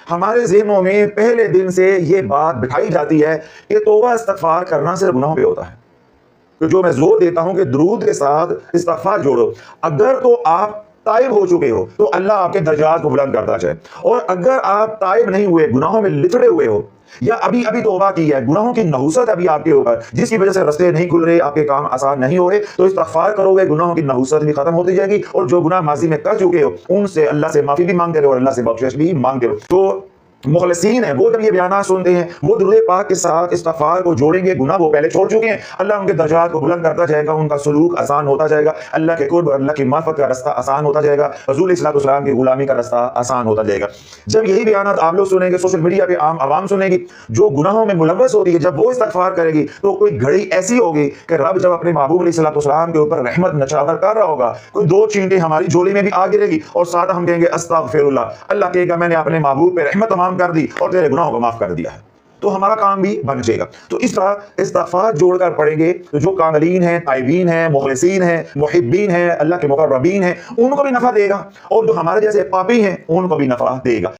ہمارے ذہنوں میں پہلے دن سے یہ بات بٹھائی جاتی ہے کہ توبہ استغفار کرنا صرف گناہوں پہ ہوتا ہے. تو جو میں زور دیتا ہوں کہ درود کے ساتھ استغفار جوڑو. اگر تو آپ تائب ہو چکے ہو تو اللہ آپ کے درجات کو بلند کرتا ہے، اور اگر آپ تائب نہیں ہوئے، گناہوں میں لتڑے ہوئے ہو، یا ابھی توبہ کی ہے، گناہوں کی نحوست ابھی آپ کے اوپر جس کی وجہ سے رستے نہیں کھل رہے، آپ کے کام آسان نہیں ہو رہے، تو استغفار کرو گے، گناہوں کی نحوست بھی ختم ہوتی جائے گی، اور جو گناہ ماضی میں کر چکے ہو ان سے اللہ سے معافی بھی مانگتے رہو اور اللہ سے بخشش بھی مانگتے رہو. تو مخلصین ہیں وہ جب یہ بیانات سنتے ہیں وہ درود پاک کے ساتھ استغفار کو جوڑیں گے. گناہ وہ پہلے چھوڑ چکے ہیں، اللہ ان کے درجات کو بلند کرتا جائے گا، ان کا سلوک آسان ہوتا جائے گا، اللہ کے قرب، اللہ کی معرفت کا رستہ آسان ہوتا جائے گا، رسول صلی اللہ علیہ وسلم کی غلامی کا رستہ آسان ہوتا جائے گا. جب یہی بیانات آپ لوگ سنیں گے، سوشل میڈیا پہ عام عوام سنیں گی جو گناہوں میں ملوث ہوتی ہے، جب وہ استغفار کرے گی تو کوئی گھڑی ایسی ہوگی کہ رب جب اپنے محبوب علیہ الصلوۃ والسلام کے اوپر رحمت نچاور کر رہا ہوگا، کوئی دو چینٹیں ہماری جھولی میں بھی آ گرے گی اور ساتھ ہم کہیں گے استغفر اللہ. اللہ کہے گا میں نے اپنے محبوب پہ رحمت تمام کر دی اور تیرے گناہوں کو معاف کر دیا ہے، تو ہمارا کام بھی بن جائے گا. تو اس طرح استغفار جوڑ کر پڑھیں گے تو جو کاملین ہیں، تائبین ہیں، مخلصین ہیں، محبین ہیں، اللہ کے مقربین ہیں، ان کو بھی نفع دے گا، اور جو ہمارے جیسے پاپی ہیں ان کو بھی نفع دے گا.